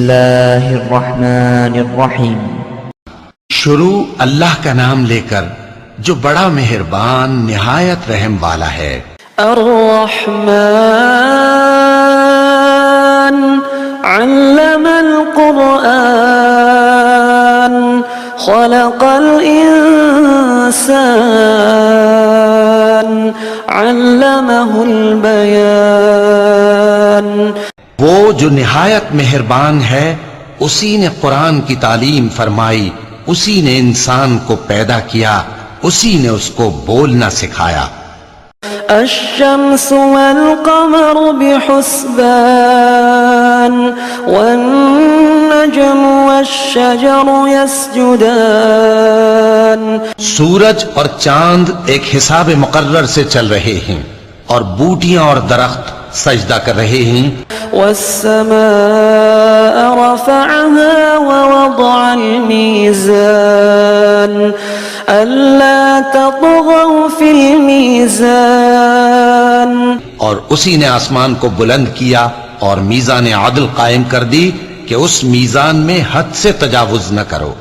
اللہ الرحمن الرحیم۔ شروع اللہ کا نام لے کر جو بڑا مہربان نہایت رحم والا ہے۔ الرحمن علم القرآن خلق الانسان علمہ البیان۔ وہ جو نہایت مہربان ہے اسی نے قرآن کی تعلیم فرمائی، اسی نے انسان کو پیدا کیا، اسی نے اس کو بولنا سکھایا۔ الشمس والقمر بحسبان والنجم والشجر يسجدان۔ سورج اور چاند ایک حساب مقرر سے چل رہے ہیں اور بوٹیاں اور درخت سجدہ کر رہے ہیں۔ والسماء رفعها ووضع الميزان ألا تطغوا في الميزان۔ اور اسی نے آسمان کو بلند کیا اور میزان عدل قائم کر دی کہ اس میزان میں حد سے تجاوز نہ کرو۔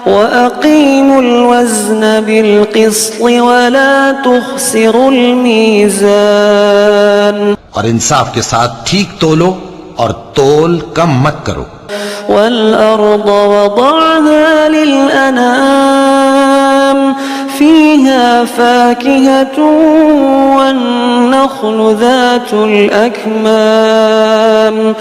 وَأَقِيمُوا الْوَزْنَ بِالْقِسْطِ وَلَا تُخْسِرُوا الْمِيزَانَ۔ اور انصاف کے ساتھ ٹھیک تولو اور تول کم مت کرو۔ وَالْأَرْضَ وَضَعَهَا لِلْأَنَامِ فِيهَا فَاكِهَةٌ وَالنَّخْلُ ذَاتُ الْأَكْمَامِ۔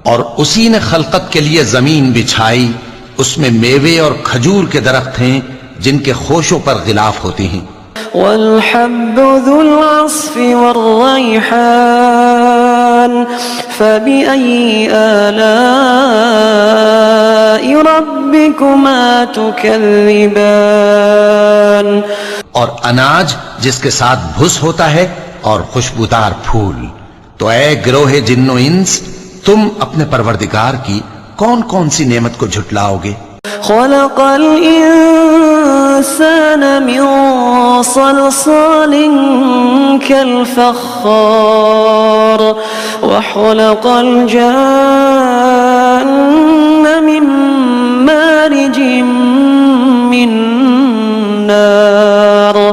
اور اسی نے خلقت کے لیے زمین بچھائی، اس میں میوے اور کھجور کے درخت ہیں جن کے خوشوں پر غلاف ہوتے ہیں۔ والحب ذو العصف والريحان فبأي آلاء ربكما تكذبان۔ اور اناج جس کے ساتھ بھس ہوتا ہے اور خوشبودار پھول۔ تو اے گروہ جن و انس، تم اپنے پروردگار کی کون کون سی نعمت کو جھٹلاؤ گے؟ خلق الانسان من صلصال كالفخار وخلق الجان من مارج من نار۔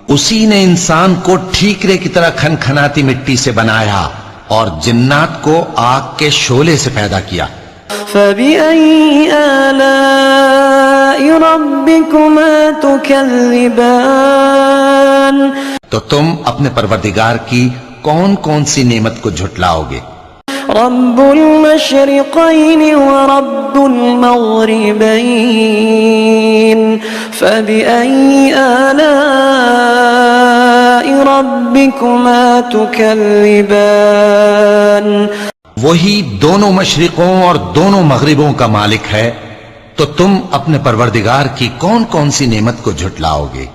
اسی نے انسان کو ٹھیکرے کی طرح کھنکھناتی مٹی سے بنایا اور جنات کو آگ کے شعلے سے پیدا کیا۔ فبأي آلاء ربكما تكذبان۔ تو تم اپنے پروردگار کی کون کون سی نعمت کو جھٹلاؤ گے؟ رب المشرقين ورب المغربين فبأي آلاء ربكما تكذبان۔ وہی دونوں مشرقوں اور دونوں مغربوں کا مالک ہے، تو تم اپنے پروردگار کی کون کون سی نعمت کو جھٹلاؤ گے؟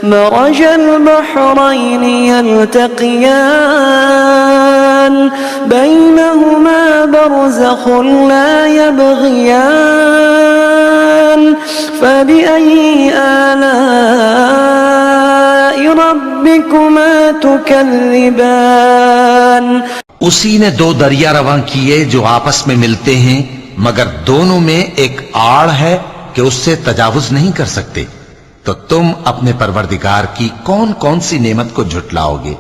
مرج البحرين يلتقيان بينهما برزخ لا يبغيان فبأي آلاء ربكما تكذبان۔ اسی نے دو دریا رواں کیے جو آپس میں ملتے ہیں، مگر دونوں میں ایک آڑ ہے کہ اس سے تجاوز نہیں کر سکتے، تو تم اپنے پروردگار کی کون کون سی نعمت کو جھٹلاؤ گے؟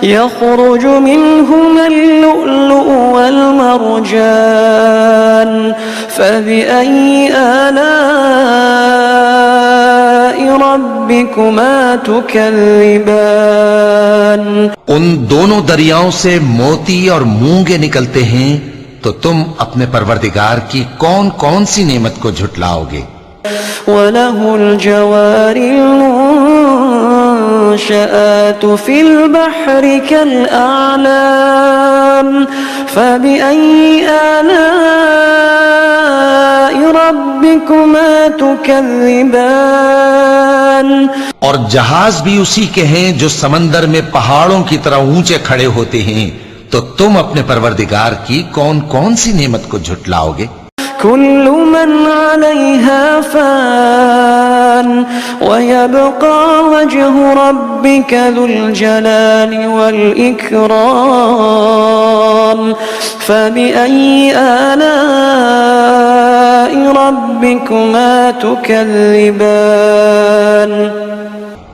يخرج منهما اللؤلؤ والمرجان فبأي آلاء ربكما تكذبان۔ ان دونوں دریاؤں سے موتی اور مونگے نکلتے ہیں، تو تم اپنے پروردگار کی کون کون سی نعمت کو جھٹلاؤ گے؟ وَلَهُ الْجَوَارِ الْمُنشَآتُ فِي الْبَحْرِ كَالْأَعْلَامِ فَبِأَيِّ آلَاءِ رَبِّكُمَا تُكَذِّبَانِ۔ اور جہاز بھی اسی کے ہیں جو سمندر میں پہاڑوں کی طرح اونچے کھڑے ہوتے ہیں، تو تم اپنے پروردگار کی کون کون سی نعمت کو جھٹلاؤ گے؟ كل من عليها فان ويبقى وجه ربك ذو الجلال والإكرام فبأي آلاء ربكما تكذبان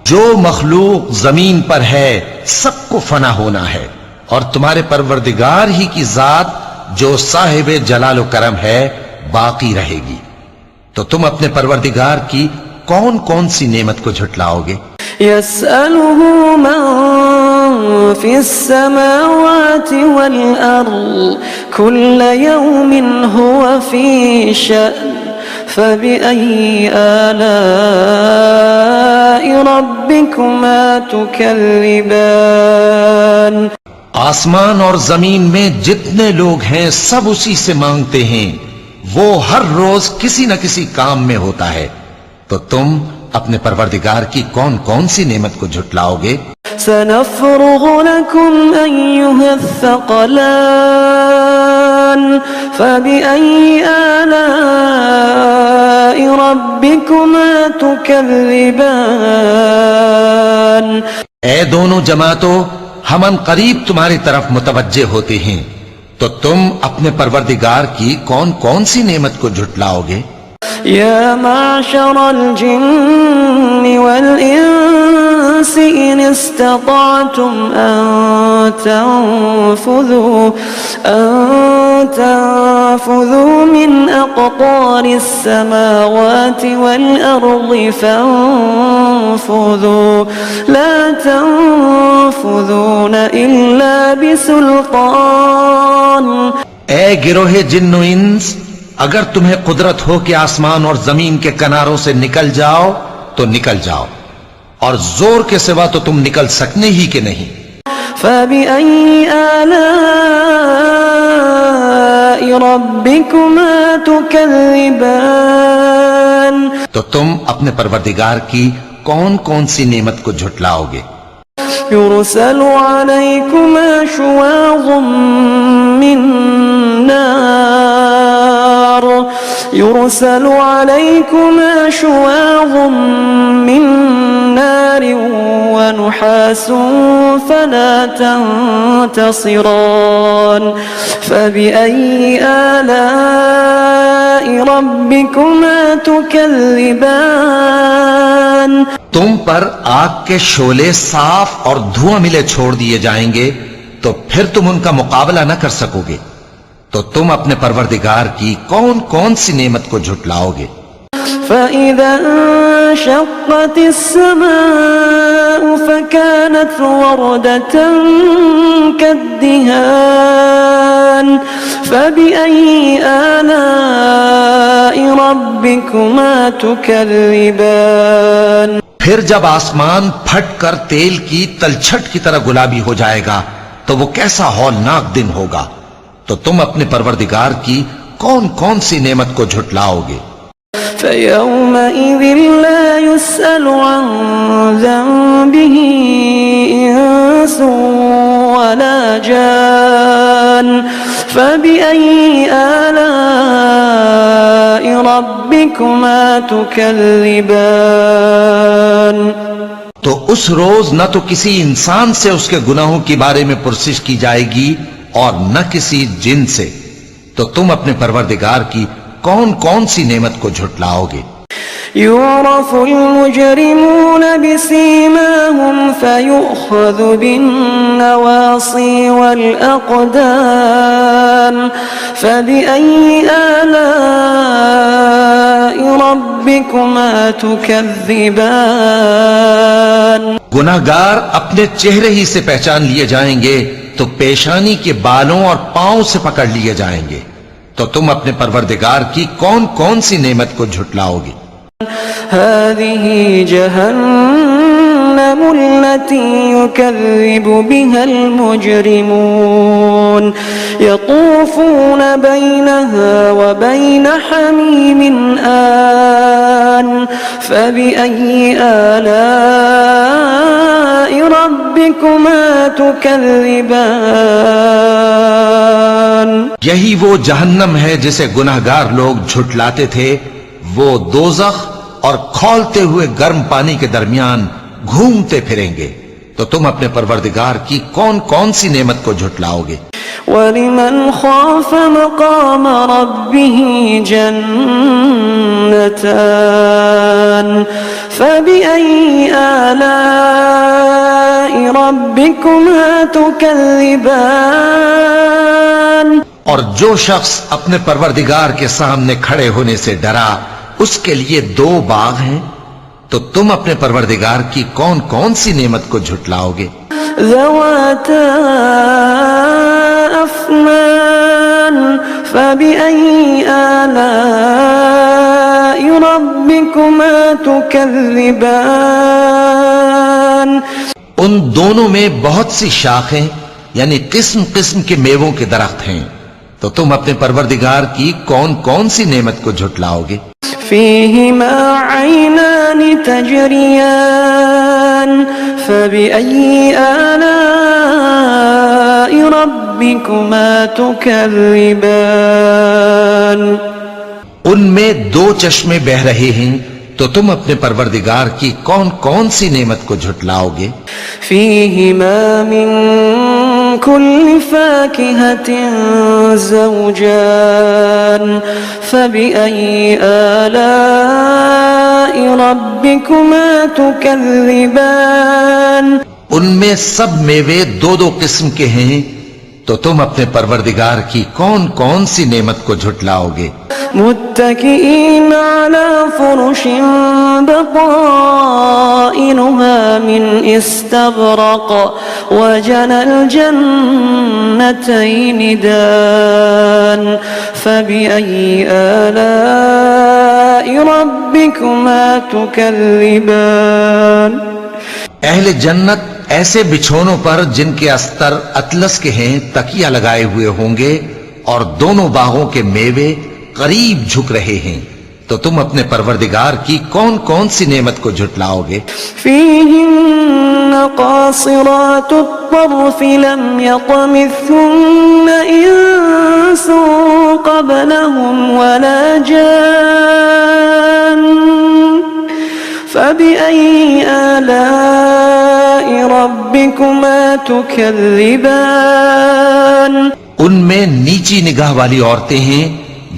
جو مخلوق زمین پر ہے سب کو فنا ہونا ہے، اور تمہارے پروردگار ہی کی ذات جو صاحب جلال و کرم ہے باقی رہے گی، تو تم اپنے پروردگار کی کون کون سی نعمت کو جھٹلاؤ گے؟ يسأله من في السماوات والأرض كل يوم هو في شأن فبأي آلاء ربكما تكذبان آسمان اور زمین میں جتنے لوگ ہیں سب اسی سے مانگتے ہیں، وہ ہر روز کسی نہ کسی کام میں ہوتا ہے، تو تم اپنے پروردگار کی کون کون سی نعمت کو جھٹلاؤ گے؟ سنفرغ لكم أيها الثقلان فبأي آلاء ربكما تكذبان اے دونوں جماعتوں، ہم ان قریب تمہاری طرف متوجہ ہوتے ہیں، تو تم اپنے پروردگار کی کون کون سی نعمت کو جھٹلاؤ گے؟ يا معشر الجن والإنس إن استطعتم أن تنفذوا من أقطار السماوات والأرض فانفذوا لا تنفذون إلا بسلطان اے گروہ جن و انس، اگر تمہیں قدرت ہو کہ آسمان اور زمین کے کناروں سے نکل جاؤ تو نکل جاؤ، اور زور کے سوا تو تم نکل سکنے ہی کہ نہیں۔ فبأي آلاء ربكما تكذبان تو تم اپنے پروردگار کی کون کون سی نعمت کو جھٹلاؤ گے؟ يرسل عليكما شواظ من نار يرسل عليكما شواظ من نار ونحاس فلا تنتصران فبأي آلاء ربكما تكذبان تم پر آگ کے شعلے صاف اور دھواں ملے چھوڑ دیے جائیں گے، تو پھر تم ان کا مقابلہ نہ کر سکو گے، تو تم اپنے پروردگار کی کون کون سی نعمت کو جھٹلاؤ گے؟ فإذا انشقت السماء فكانت وردة كالدهان فبأي آلاء ربكما تكذبان پھر جب آسمان پھٹ کر تیل کی تلچھٹ کی طرح گلابی ہو جائے گا تو وہ کیسا ہولناک دن ہوگا، تو تم اپنے پروردگار کی کون کون سی نعمت کو جھٹلاؤ گے؟ فيومئذ لا يسأل عن ذنبه إنس ولا جان فبأي آلاء ربكما تكذبان تو اس روز نہ تو کسی انسان سے اس کے گناہوں کے بارے میں پرسش کی جائے گی اور نہ کسی جن سے، تو تم اپنے پروردگار کی کون کون سی نعمت کو جھٹلاؤ گے؟ يعرف المجرمون بسيماهم فيؤخذ بالنواصي والأقدام فبأي آلاء ربكما تكذبان گناہگار اپنے چہرے ہی سے پہچان لیے جائیں گے تو پیشانی کے بالوں اور پاؤں سے پکڑ لیے جائیں گے، تو تم اپنے پروردگار کی کون کون سی نعمت کو جھٹلاؤ گے؟ هذه جهنم التي يكذب بها المجرمون يطوفون بينها وبين حميم آن فبأي آلاء ربك ربكما تكذبان یہی وہ جہنم ہے جسے گناہگار لوگ جھٹلاتے تھے، وہ دوزخ اور کھولتے ہوئے گرم پانی کے درمیان گھومتے پھریں گے، تو تم اپنے پروردگار کی کون کون سی نعمت کو جھٹلاؤ گے؟ وَلِمَنْ خَافَ مَقَامَ رَبِّهِ جَنَّتَانِ فَبِأَيِّ آلَاءِ رَبِّكُمَا تُكَذِّبَانِ اور جو شخص اپنے پروردگار کے سامنے کھڑے ہونے سے ڈرا، اس کے لیے 2 باغ ہیں، تو تم اپنے پروردگار کی کون کون سی نعمت کو جھٹلاؤ گے؟ ذواتا افنان فبأي آلاء ربكما تكذبان ان دونوں میں بہت سی شاخیں یعنی قسم قسم کے میووں کے درخت ہیں، تو تم اپنے پروردگار کی کون کون سی نعمت کو جھٹلاؤ گے؟ فيهما عينان تجريان فبأي آلاء ربكما تكذبان ان میں 2 چشمے بہ رہے ہیں، تو تم اپنے پروردگار کی کون کون سی نعمت کو جھٹلاؤ گے؟ فيهما من كل فاكهة زوجان فبأي آلاء ربكما تكذبان ان میں سب میوے 2 قسم کے ہیں، تو تم اپنے پروردگار کی کون کون سی نعمت کو جھٹلاؤ گے؟ متكئين على فرش بطائنها من استبرق وجنى الجنتين دان فبأي آلاء ربكما تكذبان اہل جنت ایسے بچھونوں پر جن کے استر اطلس کے ہیں تکیہ لگائے ہوئے ہوں گے، اور دونوں باغوں کے میوے قریب جھک رہے ہیں، تو تم اپنے پروردگار کی کون کون سی نعمت کو جھٹلاؤ گے؟ فيهن قاصرات الطرف لم يطمثهن إنس قبلهم ولا جان فبأي آلاء ربكما تكذبان ان میں نیچی نگاہ والی عورتیں ہیں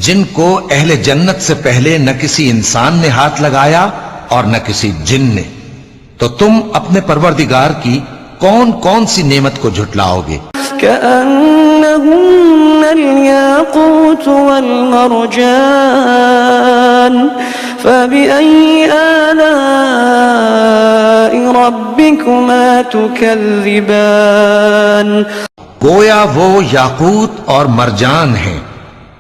جن کو اہل جنت سے پہلے نہ کسی انسان نے ہاتھ لگایا اور نہ کسی جن نے، تو تم اپنے پروردگار کی کون کون سی نعمت کو جھٹلاؤ گے؟ كأنهن الياقوت والمرجان فبأي آلاء ربكما تكذبان گویا وہ یاقوت اور مرجان ہیں،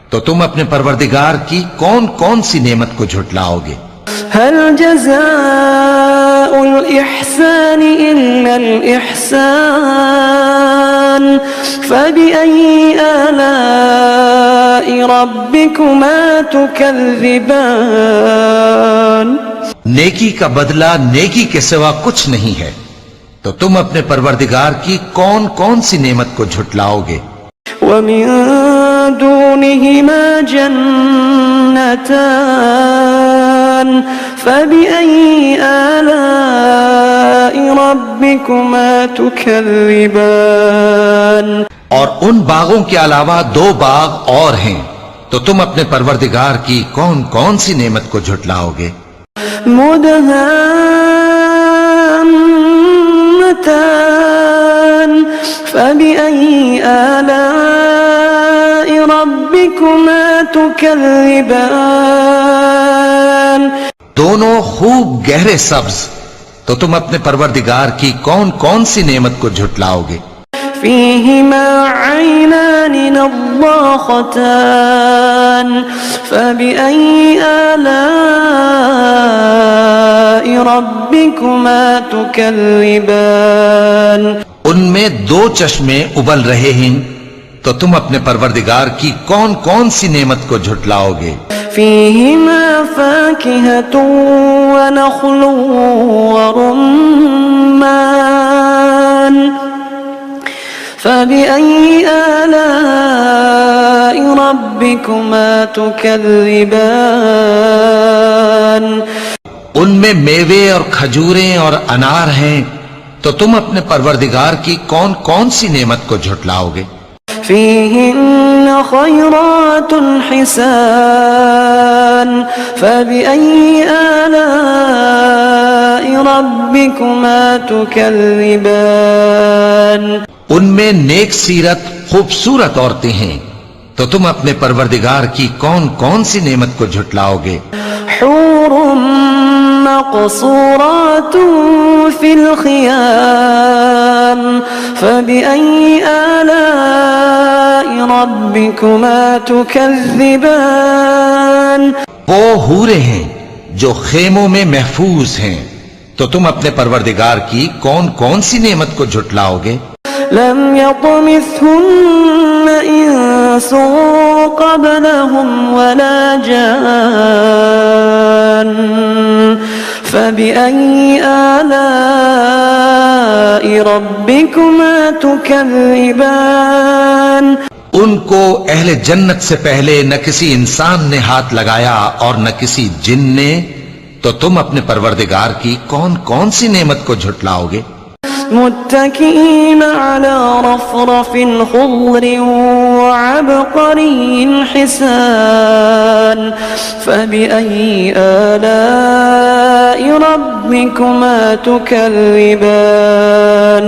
تو تم اپنے پروردگار کی کون کون سی نعمت کو جھٹلاؤ گے؟ هل جزاء الإحسان إلا الإحسان فبأي آلاء ربكما تكذبان نیکی کا بدلہ نیکی کے سوا کچھ نہیں ہے، تو تم اپنے پروردگار کی کون کون سی نعمت کو جھٹلاؤ گے؟ ومن دونهما جنتان فبأي آلاء ربكما تكذبان اور ان باغوں کے علاوہ 2 باغ اور ہیں، تو تم اپنے پروردگار کی کون کون سی نعمت کو جھٹلاؤ گے؟ مدهامتان فبأي آلاء ربكما تكذبان دونوں خوب گہرے سبز، تو تم اپنے پروردگار کی کون کون سی نعمت کو جھٹلاؤ گے؟ فيهما عينان نضاختان فبأي آلاء ربكما تكذبان ان میں 2 چشمے ابل رہے ہیں، تو تم اپنے پروردگار کی کون کون سی نعمت کو جھٹلاؤ گے؟ فيهما فاكهة ونخل ورمان فبأي آلاء ربكما تكذبان ان میں میوے اور کھجوریں اور انار ہیں، تو تم اپنے پروردگار کی کون کون سی نعمت کو جھٹلاؤ گے؟ فيهن خيرات حسان فبأي آلاء ربكما تكذبان ان میں نیک سیرت خوبصورت عورتیں ہیں، تو تم اپنے پروردگار کی کون کون سی نعمت کو جھٹلاؤ گے؟ حور مقصورات في الخيام فبأي آلاء ربكما تكذبان وہ حوریں ہیں جو خیموں میں محفوظ ہیں، تو تم اپنے پروردگار کی کون کون سی نعمت کو جھٹلاؤ گے؟ لم يطمثهن إنس قبلهم ولا جان فبأي آلاء ربكما تكذبان ان کو اہل جنت سے پہلے نہ کسی انسان نے ہاتھ لگایا اور نہ کسی جن نے، تو تم اپنے پروردگار کی کون کون سی نعمت کو جھٹلاؤ گے؟ متكئين على رفرف خضر وعبقري حسان فبأي آلاء ربكما تكذبان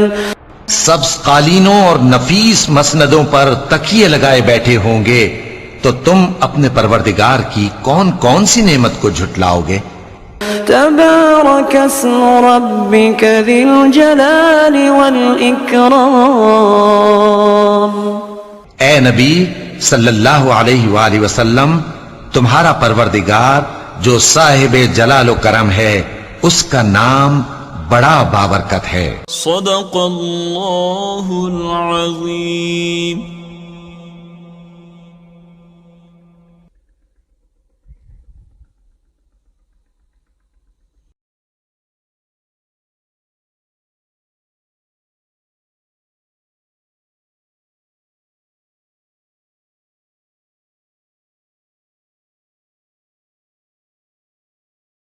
سبز قالینوں اور نفیس مسندوں پر تکیے لگائے بیٹھے ہوں گے، تو تم اپنے پروردگار کی کون کون سی نعمت کو جھٹلاؤ گے؟ تبارك اسم ربك ذي الجلال والإكرام اے نبی صلی اللہ علیہ وآلہ وسلم، تمہارا پروردگار جو صاحب جلال و کرم ہے، اس کا نام بڑا بابرکت ہے۔ صدق اللہ العظیم۔